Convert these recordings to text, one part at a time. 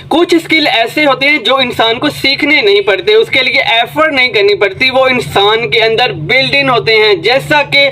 कुछ स्किल ऐसे होते हैं जो इंसान को सीखने नहीं पड़ते, उसके लिए एफर्ट नहीं करनी पड़ती, वो इंसान के अंदर बिल्ड इन होते हैं। जैसा कि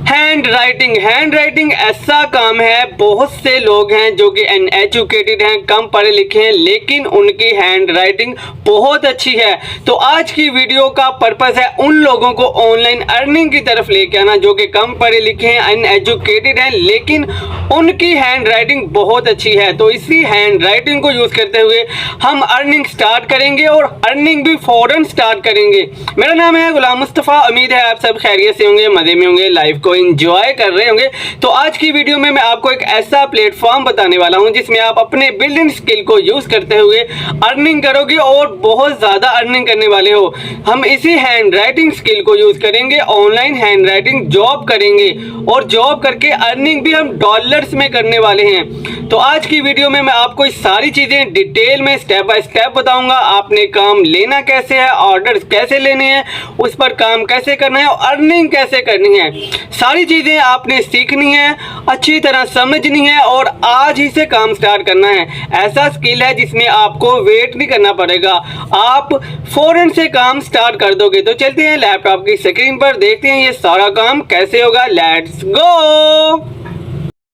हैंड राइटिंग ऐसा काम है, बहुत से लोग हैं जो कि अनएजुकेटेड हैं, कम पढ़े लिखे हैं, लेकिन उनकी हैंड राइटिंग बहुत अच्छी है। तो आज की वीडियो का पर्पस है उन लोगों को ऑनलाइन अर्निंग की तरफ लेके आना जो कि कम पढ़े लिखे हैं, अनएजुकेटेड हैं, लेकिन उनकी हैंड राइटिंग बहुत अच्छी है। तो इसी हैंड राइटिंग को यूज करते हुए हम अर्निंग स्टार्ट करेंगे और अर्निंग भी फौरन स्टार्ट करेंगे। मेरा नाम है गुलाम मुस्तफ़ा, उम्मीद है आप सब खैरियत से होंगे, मजे में होंगे, लाइफ को एंजॉय कर रहे होंगे। तो आज की वीडियो में मैं आपको एक ऐसा प्लेटफॉर्म बताने वाला हूं जिसमें आप अपने बिल्डिंग स्किल को यूज करते हुए अर्निंग करोगे और बहुत ज्यादा अर्निंग करने वाले हो। हम इसी हैंड राइटिंग स्किल को यूज करेंगे, ऑनलाइन हैंड राइटिंग जॉब करेंगे और जॉब करके अर्निंग भी हम डॉलर्स में करने वाले हैं। तो आज की वीडियो में मैं आपको इस सारी चीजें डिटेल में स्टेप बाय स्टेप बताऊंगा। आपने काम लेना कैसे है, ऑर्डर्स कैसे लेने हैं, उस पर काम कैसे करना है और अर्निंग कैसे करनी है, सारी चीजें आपने सीखनी है, अच्छी तरह समझनी है और आज ही से काम स्टार्ट करना है। ऐसा स्किल है जिसमें आपको वेट नहीं करना पड़ेगा, आप फौरन से काम स्टार्ट कर दोगे। तो चलते हैं लैपटॉप की स्क्रीन पर, देखते हैं ये सारा काम कैसे होगा। Let's go.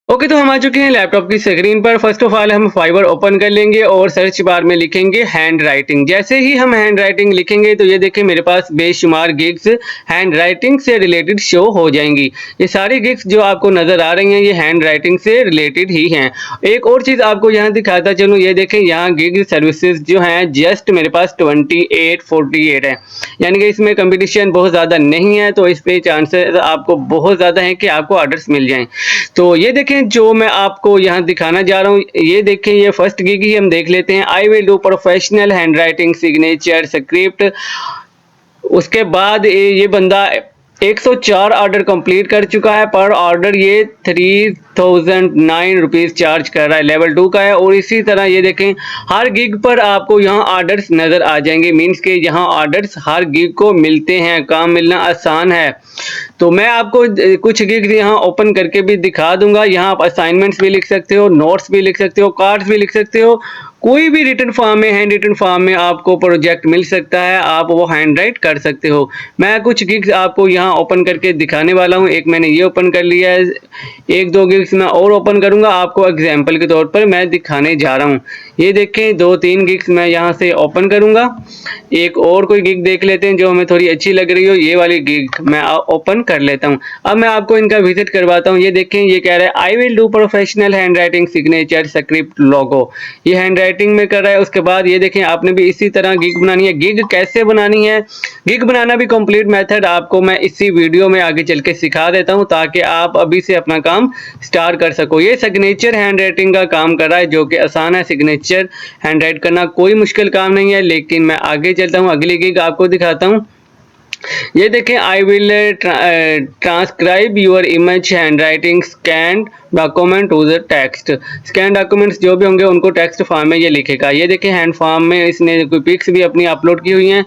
ओके, तो हम आ चुके हैं लैपटॉप की स्क्रीन पर। फर्स्ट ऑफ ऑल हम फाइवर ओपन कर लेंगे और सर्च बार में लिखेंगे हैंड राइटिंग। जैसे ही हम हैंड राइटिंग लिखेंगे तो ये देखिए मेरे पास बेशुमार गिग्स हैंड राइटिंग से रिलेटेड शो हो जाएंगी। ये सारी गिग्स जो आपको नजर आ रही हैं ये हैंड राइटिंग से रिलेटेड ही हैं। एक और चीज आपको यहाँ दिखाता चलूँ, ये देखें यहाँ गिग सर्विसेज जो हैं जस्ट मेरे पास 2848 है, यानी कि इसमें कंपटीशन बहुत ज्यादा नहीं है, तो इस पे चांसेस आपको बहुत ज्यादा है कि आपको ऑर्डर्स मिल जाएं। तो ये देखें जो मैं आपको यहाँ दिखाना जा रहा हूँ, ये देखें ये फर्स्ट गिग ही हम देख लेते हैं। आई will do professional handwriting signature script. उसके बाद ये बंदा 104 ऑर्डर कंप्लीट कर चुका है। पर ऑर्डर ये 3009 रुपीज चार्ज कर रहा है, लेवल 2 का है। और इसी तरह ये देखें हर गिग पर आपको यहाँ ऑर्डर्स नजर आ जाएंगे, मींस के यहाँ ऑर्डर्स हर गिग को मिलते हैं, काम मिलना आसान है। तो मैं आपको कुछ गिग यहाँ ओपन करके भी दिखा दूंगा। यहाँ आप असाइनमेंट्स भी लिख सकते हो, नोट्स भी लिख सकते हो, कार्ड्स भी लिख सकते हो, कोई भी रिटन फॉर्म में, हैंड रिटन फॉर्म में आपको प्रोजेक्ट मिल सकता है, आप वो हैंड राइट कर सकते हो। मैं कुछ गिग्स आपको यहाँ ओपन करके दिखाने वाला हूँ। एक मैंने ये ओपन कर लिया है, एक दो गिग्स मैं और ओपन करूंगा, आपको एग्जाम्पल के तौर पर मैं दिखाने जा रहा हूँ। ये देखें 2-3 गिग्स मैं यहाँ से ओपन करूंगा। एक और कोई गिग देख लेते हैं जो हमें थोड़ी अच्छी लग रही हो, ये वाली गिग मैं ओपन कर लेता हूँ। अब मैं आपको इनका विजिट करवाता हूँ। ये देखें ये कह रहा है I will do professional handwriting signature script logo, ये हैंड राइटिंग में कर रहा है। उसके बाद ये देखें आपने भी इसी तरह गिग बनानी है। गिग कैसे बनानी है, गिग बनाना भी कंप्लीट मेथड आपको मैं इसी वीडियो में आगे चल के सिखा देता हूं ताकि आप अभी से अपना काम स्टार्ट कर सको। ये सिग्नेचर हैंड राइटिंग का काम कर रहा है जो कि आसान है। सिग्नेचर हैंड राइट करना कोई मुश्किल काम नहीं है, लेकिन मैं आगे चलता हूं, अगली गिग आपको दिखाता हूं। ये देखें I will transcribe your image handwriting scan document to the text. Scan documents जो भी होंगे उनको टेक्स्ट फॉर्म में ये लिखेगा। ये देखें हैंड फॉर्म में इसने कोई पिक्स भी अपनी अपलोड की हुई हैं।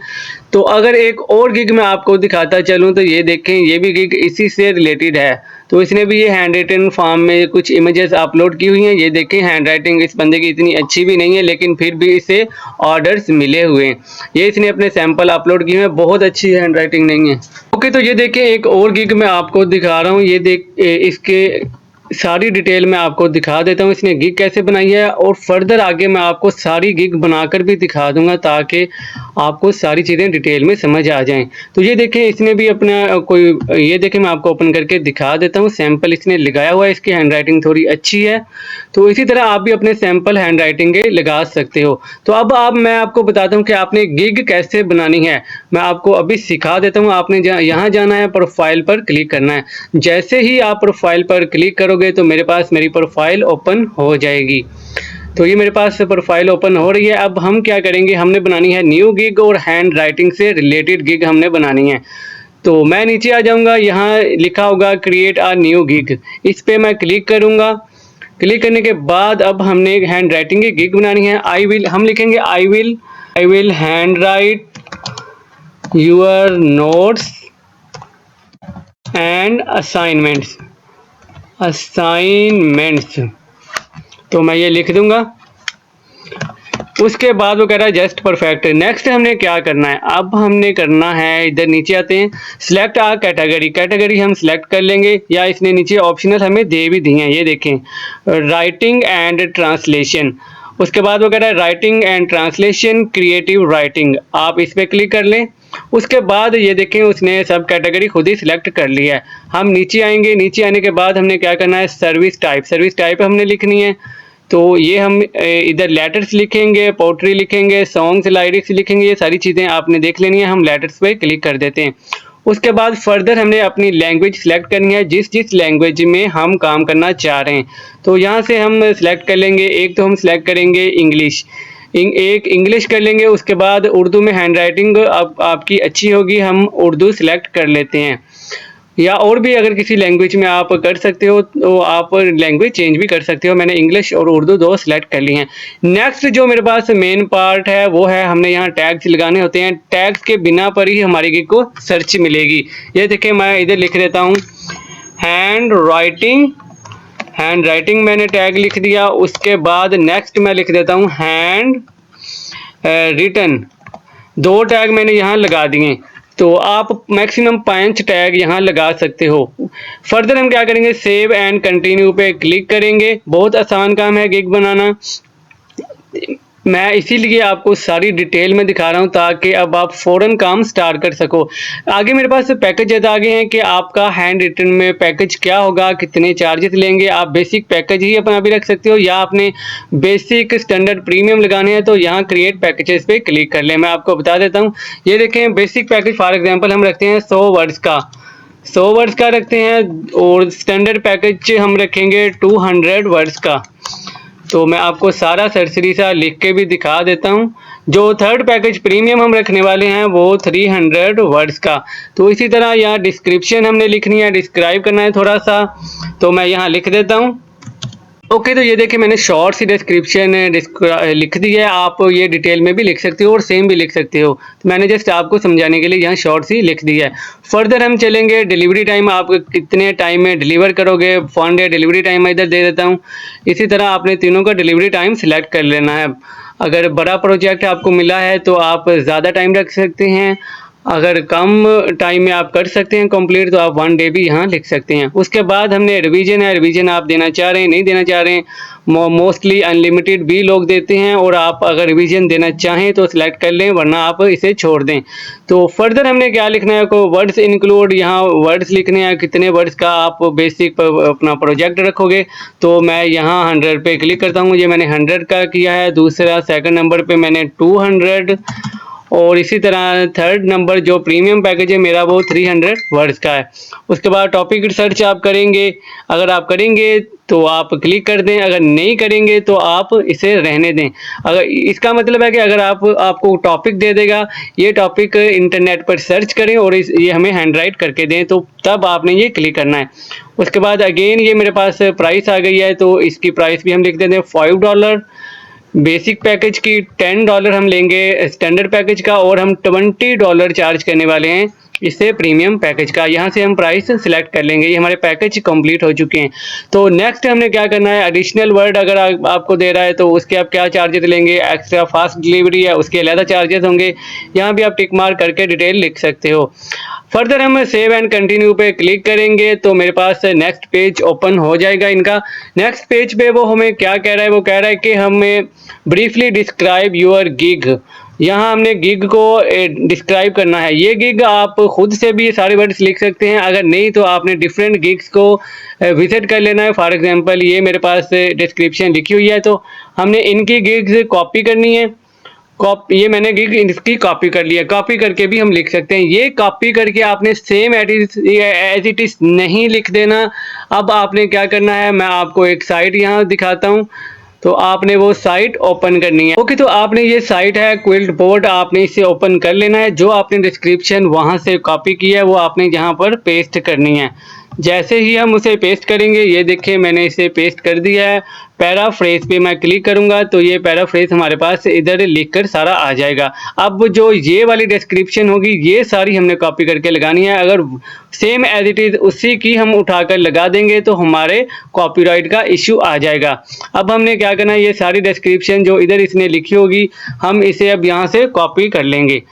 तो अगर एक और गिग मैं आपको दिखाता चलूँ तो ये देखें ये भी गिग इसी से रिलेटेड है। तो इसने भी ये हैंड रिटन फॉर्म में कुछ इमेजेस अपलोड की हुई हैं। ये देखें हैंड राइटिंग इस बंदे की इतनी अच्छी भी नहीं है, लेकिन फिर भी इसे ऑर्डर्स मिले हुए हैं। ये इसने अपने सैंपल अपलोड किए हैं, बहुत अच्छी हैंड राइटिंग नहीं है। ओके, तो ये देखें एक और गिग मैं आपको दिखा रहा हूँ। ये देख इसके सारी डिटेल मैं आपको दिखा देता हूँ, इसने गिग कैसे बनाई है, और फर्दर आगे मैं आपको सारी गिग बनाकर भी दिखा दूंगा ताकि आपको सारी चीज़ें डिटेल में समझ आ जाएं। तो ये देखें इसने भी अपना कोई, ये देखें मैं आपको ओपन करके दिखा देता हूँ, सैंपल इसने लगाया हुआ है, इसकी हैंड राइटिंग थोड़ी अच्छी है। तो इसी तरह आप भी अपने सैंपल हैंड राइटिंग के लगा सकते हो। तो अब मैं आपको बताता हूँ कि आपने गिग कैसे बनानी है, मैं आपको अभी सिखा देता हूँ। आपने यहाँ जाना है, प्रोफाइल पर क्लिक करना है। जैसे ही आप प्रोफाइल पर क्लिक करोगे तो मेरे पास मेरी प्रोफाइल ओपन हो जाएगी। तो ये मेरे पास प्रोफाइल ओपन हो रही है। अब हम क्या करेंगे, हमने बनानी है न्यू गिग और हैंड राइटिंग से रिलेटेड गिग हमने बनानी है। तो मैं नीचे आ जाऊंगा, यहाँ लिखा होगा क्रिएट अ न्यू गिग, इस पे मैं क्लिक करूंगा। क्लिक करने के बाद अब हमने हैंड राइटिंग की गिग बनानी है। हम लिखेंगे I will hand right your notes and assignments. तो मैं ये लिख दूंगा। उसके बाद वो कह रहा है जस्ट परफेक्ट। नेक्स्ट हमने क्या करना है, अब हमने करना है, इधर नीचे आते हैं, सिलेक्ट आ कैटेगरी। कैटेगरी हम सिलेक्ट कर लेंगे, या इसने नीचे ऑप्शनल हमें दे भी दिए हैं, ये देखें, राइटिंग एंड ट्रांसलेशन। उसके बाद वो कह रहा है writing and translation creative writing, आप इस पर क्लिक कर लें। उसके बाद ये देखें उसने सब कैटेगरी खुद ही सिलेक्ट कर लिया है। हम नीचे आएंगे, नीचे आने के बाद हमने क्या करना है, सर्विस टाइप। सर्विस टाइप हमने लिखनी है, तो ये हम इधर लेटर्स लिखेंगे, पोट्री लिखेंगे, सॉन्ग्स लाइरिक्स लिखेंगे, ये सारी चीज़ें आपने देख लेनी है। हम लेटर्स पे क्लिक कर देते हैं। उसके बाद फर्दर हमने अपनी लैंग्वेज सिलेक्ट करनी है, जिस जिस लैंग्वेज में हम काम करना चाह रहे हैं। तो यहाँ से हम सिलेक्ट कर लेंगे, एक तो हम सिलेक्ट करेंगे इंग्लिश, एक इंग्लिश कर लेंगे। उसके बाद उर्दू में हैंड राइटिंग आपकी अच्छी होगी, हम उर्दू सिलेक्ट कर लेते हैं। या और भी अगर किसी लैंग्वेज में आप कर सकते हो तो आप लैंग्वेज चेंज भी कर सकते हो। मैंने इंग्लिश और उर्दू दो सिलेक्ट कर ली हैं। नेक्स्ट जो मेरे पास मेन पार्ट है वो है, हमने यहाँ टैग्स लगाने होते हैं। टैग्स के बिना पर ही हमारी गिग को सर्च मिलेगी। ये देखिए मैं इधर लिख देता हूँ हैंड राइटिंग, हैंड राइटिंग मैंने टैग लिख दिया। उसके बाद नेक्स्ट मैं लिख देता हूँ हैंड रिटन, दो टैग मैंने यहाँ लगा दिए। तो आप मैक्सिमम 5 टैग यहाँ लगा सकते हो। फर्दर हम क्या करेंगे, सेव एंड कंटिन्यू पे क्लिक करेंगे। बहुत आसान काम है गिग बनाना, मैं इसीलिए आपको सारी डिटेल में दिखा रहा हूँ ताकि अब आप फ़ौरन काम स्टार्ट कर सको। आगे मेरे पास पैकेजेस आ गए हैं कि आपका हैंड रिटन में पैकेज क्या होगा, कितने चार्जेस लेंगे। आप बेसिक पैकेज ही अपना भी रख सकते हो, या आपने बेसिक स्टैंडर्ड प्रीमियम लगाने हैं तो यहाँ क्रिएट पैकेजेस पे क्लिक कर लें। मैं आपको बता देता हूँ, ये देखें बेसिक पैकेज फॉर एग्जाम्पल हम रखते हैं 100 वर्ड्स का, 100 वर्ड्स का रखते हैं, और स्टैंडर्ड पैकेज हम रखेंगे 200 वर्ड्स का। तो मैं आपको सारा सरसरी सा लिख के भी दिखा देता हूँ। जो थर्ड पैकेज प्रीमियम हम रखने वाले हैं वो 300 वर्ड्स का। तो इसी तरह यहाँ डिस्क्रिप्शन हमने लिखनी है, डिस्क्राइब करना है थोड़ा सा, तो मैं यहाँ लिख देता हूँ। ओके, तो ये देखिए मैंने शॉर्ट सी डिस्क्रिप्शन लिख दी है। आप ये डिटेल में भी लिख सकते हो और सेम भी लिख सकते हो, तो मैंने जस्ट आपको समझाने के लिए यहाँ शॉर्ट सी लिख दी है। फर्दर हम चलेंगे, डिलीवरी टाइम आप कितने टाइम में डिलीवर करोगे, फंड या डिलीवरी टाइम मैं इधर दे देता हूँ। इसी तरह आपने तीनों का डिलीवरी टाइम सिलेक्ट कर लेना है। अगर बड़ा प्रोजेक्ट आपको मिला है तो आप ज़्यादा टाइम रख सकते हैं, अगर कम टाइम में आप कर सकते हैं कंप्लीट तो आप 1 डे भी यहाँ लिख सकते हैं। उसके बाद हमने रिवीजन है, रिवीजन आप देना चाह रहे हैं नहीं देना चाह रहे हैं, मोस्टली अनलिमिटेड भी लोग देते हैं, और आप अगर रिवीजन देना चाहें तो सिलेक्ट कर लें, वरना आप इसे छोड़ दें। तो फर्दर हमने क्या लिखना है, को वर्ड्स इंक्लूड, यहाँ वर्ड्स लिखने हैं, कितने वर्ड्स का आप बेसिक अपना प्रोजेक्ट रखोगे। तो मैं यहाँ 100 पे क्लिक करता हूँ, ये मैंने 100 का किया है। दूसरा सेकंड नंबर पे मैंने 200, और इसी तरह थर्ड नंबर जो प्रीमियम पैकेज है मेरा वो 300 वर्ड्स का है। उसके बाद टॉपिक रिसर्च आप करेंगे, अगर आप करेंगे तो आप क्लिक कर दें, अगर नहीं करेंगे तो आप इसे रहने दें। अगर इसका मतलब है कि अगर आपको टॉपिक दे देगा, ये टॉपिक इंटरनेट पर सर्च करें और ये हमें हैंड राइट करके दें, तो तब आपने ये क्लिक करना है। उसके बाद अगेन ये मेरे पास प्राइस आ गई है, तो इसकी प्राइस भी हम लिख देते हैं $5। बेसिक पैकेज की $10 हम लेंगे स्टैंडर्ड पैकेज का, और हम $20 चार्ज करने वाले हैं इससे प्रीमियम पैकेज का। यहाँ से हम प्राइस सिलेक्ट कर लेंगे, ये हमारे पैकेज कंप्लीट हो चुके हैं। तो नेक्स्ट हमने क्या करना है, एडिशनल वर्ड अगर आपको दे रहा है तो उसके आप क्या चार्जेस लेंगे, एक्स्ट्रा फास्ट डिलीवरी है उसके अलग चार्जेस होंगे। यहाँ भी आप टिक मार्क करके डिटेल लिख सकते हो। फर्दर हम सेव एंड कंटिन्यू पे क्लिक करेंगे तो मेरे पास नेक्स्ट पेज ओपन हो जाएगा इनका। नेक्स्ट पेज पे वो हमें क्या कह रहा है, वो कह रहा है कि हमें ब्रीफली डिस्क्राइब योर गिग। यहाँ हमने गिग को डिस्क्राइब करना है। ये गिग आप खुद से भी सारे वर्ड्स लिख सकते हैं, अगर नहीं तो आपने डिफरेंट गिग्स को विजिट कर लेना है। फॉर एग्जांपल ये मेरे पास डिस्क्रिप्शन लिखी हुई है, तो हमने इनकी गिग्स कॉपी करनी है। ये मैंने गिग इसकी कॉपी कर लिया, कॉपी करके भी हम लिख सकते हैं। ये कॉपी करके आपने सेम एज इट इज नहीं लिख देना। अब आपने क्या करना है, मैं आपको एक साइट यहाँ दिखाता हूँ, तो आपने वो साइट ओपन करनी है। ओके, तो आपने ये साइट है क्विल्ट बोर्ड, आपने इसे ओपन कर लेना है। जो आपने डिस्क्रिप्शन वहाँ से कॉपी की है वो आपने यहाँ पर पेस्ट करनी है। जैसे ही हम उसे पेस्ट करेंगे, ये देखिए मैंने इसे पेस्ट कर दिया है। पैराफ्रेज पे मैं क्लिक करूंगा तो ये पैराफ्रेज हमारे पास इधर लिखकर सारा आ जाएगा। अब जो ये वाली डिस्क्रिप्शन होगी ये सारी हमने कॉपी करके लगानी है। अगर सेम एज इट इज उसी की हम उठाकर लगा देंगे तो हमारे कॉपीराइट का इश्यू आ जाएगा। अब हमने क्या करना है, ये सारी डिस्क्रिप्शन जो इधर इसने लिखी होगी हम इसे अब यहाँ से कॉपी कर लेंगे।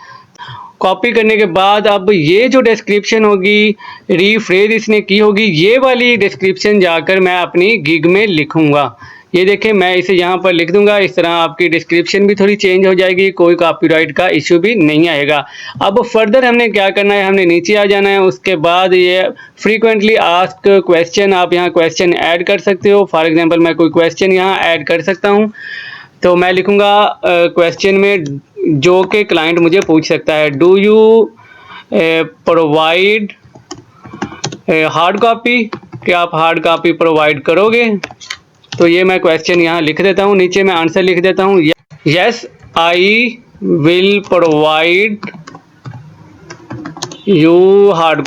कॉपी करने के बाद अब ये जो डिस्क्रिप्शन होगी, रीफ्रेज इसने की होगी, ये वाली डिस्क्रिप्शन जाकर मैं अपनी गिग में लिखूंगा। ये देखें मैं इसे यहाँ पर लिख दूंगा। इस तरह आपकी डिस्क्रिप्शन भी थोड़ी चेंज हो जाएगी, कोई कॉपीराइट का इश्यू भी नहीं आएगा। अब फर्दर हमने क्या करना है, हमने नीचे आ जाना है। उसके बाद ये फ्रीक्वेंटली आस्क क्वेश्चन, आप यहाँ क्वेश्चन ऐड कर सकते हो। फॉर एग्जाम्पल मैं कोई क्वेश्चन यहाँ ऐड कर सकता हूँ। तो मैं लिखूंगा क्वेश्चन में जो कि क्लाइंट मुझे पूछ सकता है, do you provide hard copy, क्या आप हार्ड कॉपी प्रोवाइड करोगे। तो ये मैं क्वेश्चन यहाँ लिख देता हूँ, नीचे मैं आंसर लिख देता हूँ, yes I will provide you hard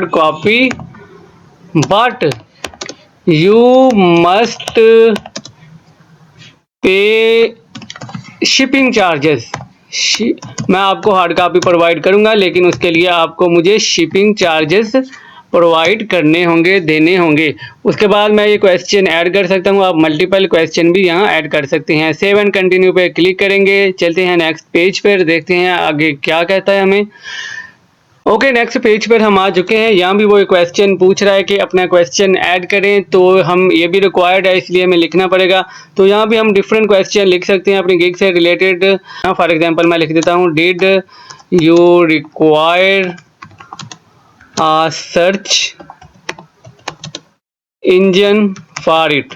copy but you must pay shipping charges. मैं आपको हार्ड कॉपी प्रोवाइड करूंगा लेकिन उसके लिए आपको मुझे शिपिंग चार्जेस प्रोवाइड करने होंगे, देने होंगे। उसके बाद मैं ये क्वेश्चन ऐड कर सकता हूँ। आप मल्टीपल क्वेश्चन भी यहाँ ऐड कर सकते हैं। सेव एंड कंटिन्यू पे क्लिक करेंगे। चलते हैं नेक्स्ट पेज पर, देखते हैं आगे क्या कहता है हमें। ओके, नेक्स्ट पेज पर हम आ चुके हैं। यहाँ भी वो एक क्वेश्चन पूछ रहा है कि अपना क्वेश्चन ऐड करें, तो हम ये भी रिक्वायर्ड है इसलिए हमें लिखना पड़ेगा। तो यहाँ भी हम डिफरेंट क्वेश्चन लिख सकते हैं अपनी गिग से रिलेटेड। फॉर एग्जांपल मैं लिख देता हूँ, did you require a search engine for it.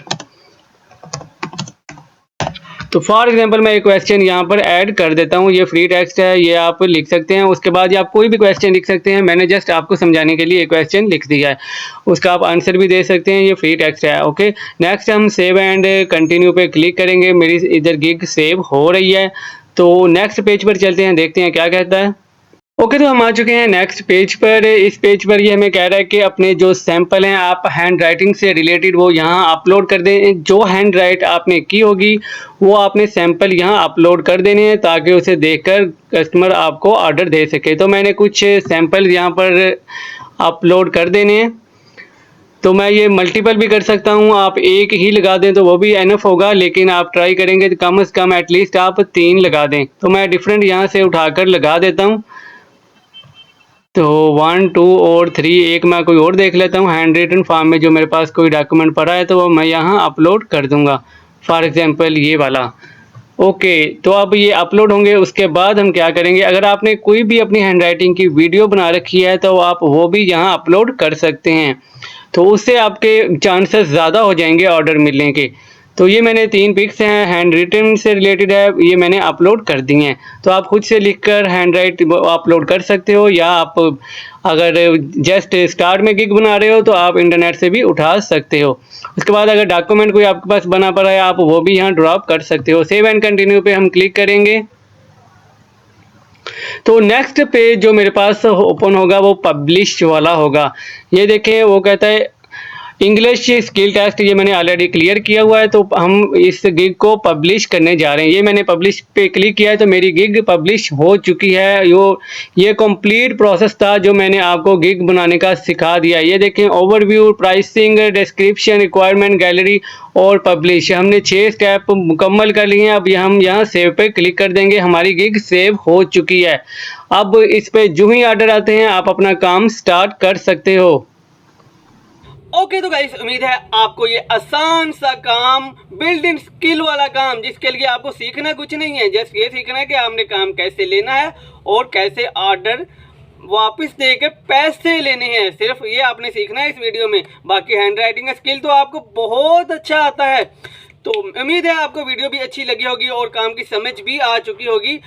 तो फॉर एग्जांपल मैं एक क्वेश्चन यहाँ पर ऐड कर देता हूँ। ये फ्री टेक्स्ट है, ये आप लिख सकते हैं। उसके बाद आप कोई भी क्वेश्चन लिख सकते हैं। मैंने जस्ट आपको समझाने के लिए एक क्वेश्चन लिख दिया है, उसका आप आंसर भी दे सकते हैं। ये फ्री टेक्स्ट है। ओके, नेक्स्ट हम सेव एंड कंटिन्यू पे क्लिक करेंगे। मेरी इधर गिग सेव हो रही है। तो नेक्स्ट पेज पर चलते हैं, देखते हैं क्या कहता है। ओके, तो हम आ चुके हैं नेक्स्ट पेज पर। इस पेज पर ये हमें कह रहा है कि अपने जो सैंपल हैं आप हैंड राइटिंग से रिलेटेड वो यहाँ अपलोड कर दें। जो हैंड राइट आपने की होगी वो आपने सैंपल यहाँ अपलोड कर देने हैं ताकि उसे देखकर कस्टमर आपको ऑर्डर दे सके। तो मैंने कुछ सैंपल यहाँ पर अपलोड कर देने हैं। तो मैं ये मल्टीपल भी कर सकता हूँ, आप एक ही लगा दें तो वो भी एनफ होगा, लेकिन आप ट्राई करेंगे तो कम से कम एटलीस्ट आप 3 लगा दें। तो मैं डिफरेंट यहाँ से उठाकर लगा देता हूँ। तो 1, 2 और 3, एक मैं कोई और देख लेता हूँ हैंड रिटन फॉर्म में जो मेरे पास कोई डॉक्यूमेंट पड़ा है, तो वो मैं यहाँ अपलोड कर दूंगा। फॉर एग्जांपल ये वाला। ओके, तो अब ये अपलोड होंगे। उसके बाद हम क्या करेंगे, अगर आपने कोई भी अपनी हैंड राइटिंग की वीडियो बना रखी है तो आप वो भी यहाँ अपलोड कर सकते हैं। तो उससे आपके चांसेस ज़्यादा हो जाएंगे ऑर्डर मिलने के। तो ये मैंने 3 पिक्स हैं हैंड रिटन से रिलेटेड है, ये मैंने अपलोड कर दी हैं। तो आप खुद से लिखकर हैंड राइट अपलोड कर सकते हो, या आप अगर जस्ट स्टार्ट में गिग बना रहे हो तो आप इंटरनेट से भी उठा सकते हो। उसके बाद अगर डॉक्यूमेंट कोई आपके पास बना पड़ा है आप वो भी यहाँ ड्रॉप कर सकते हो। सेव एंड कंटिन्यू पे हम क्लिक करेंगे। तो नेक्स्ट पेज जो मेरे पास ओपन होगा वो पब्लिश वाला होगा। ये देखें वो कहता है इंग्लिश स्किल टेस्ट, ये मैंने ऑलरेडी क्लियर किया हुआ है। तो हम इस गिग को पब्लिश करने जा रहे हैं। ये मैंने पब्लिश पे क्लिक किया है तो मेरी गिग पब्लिश हो चुकी है। ये कंप्लीट प्रोसेस था जो मैंने आपको गिग बनाने का सिखा दिया। ये देखें overview, pricing, description, requirement, gallery और पब्लिश, हमने 6 स्टेप मुकम्मल कर लिए हैं। अब हम यहाँ सेव पे क्लिक कर देंगे। हमारी गिग सेव हो चुकी है। अब इस पे जो ही ऑर्डर आते हैं आप अपना काम स्टार्ट कर सकते हो। ओके, तो गाइस उम्मीद है आपको ये आसान सा काम, बिल्ड इन स्किल वाला काम, जिसके लिए आपको सीखना कुछ नहीं है, जस्ट ये सीखना है कि आपने काम कैसे लेना है और कैसे ऑर्डर वापस देकर पैसे लेने हैं। सिर्फ ये आपने सीखना है इस वीडियो में। बाकी हैंड राइटिंग स्किल तो आपको बहुत अच्छा आता है। तो उम्मीद है आपको वीडियो भी अच्छी लगी होगी और काम की समझ भी आ चुकी होगी।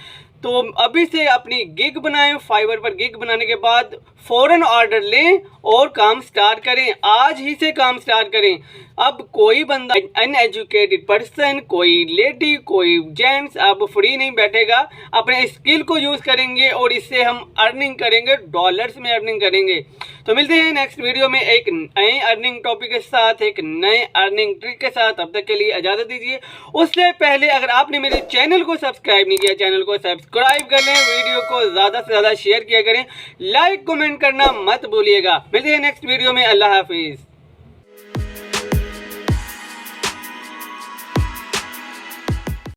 तो अभी से अपनी गिग बनाएं। फाइवर पर गिग बनाने के बाद फौरन ऑर्डर लें और काम स्टार्ट करें। आज ही से काम स्टार्ट करें। अब कोई बंदा अनएजुकेटेड पर्सन, कोई लेडी, कोई जेंट्स अब फ्री नहीं बैठेगा, अपने स्किल को यूज़ करेंगे और इससे हम अर्निंग करेंगे, डॉलर्स में अर्निंग करेंगे। तो मिलते हैं नेक्स्ट वीडियो में एक नए अर्निंग टॉपिक के साथ, एक नए अर्निंग ट्रिक के साथ। तब तक के लिए इजाज़त दीजिए। उससे पहले अगर आपने मेरे चैनल को सब्सक्राइब नहीं किया, चैनल को सब्सक्राइब कर लें, वीडियो को ज़्यादा से ज़्यादा शेयर किया करें, लाइक कमेंट करना मत भूलिएगा। मिलते हैं नेक्स्ट वीडियो में। अल्लाह हाफिज़।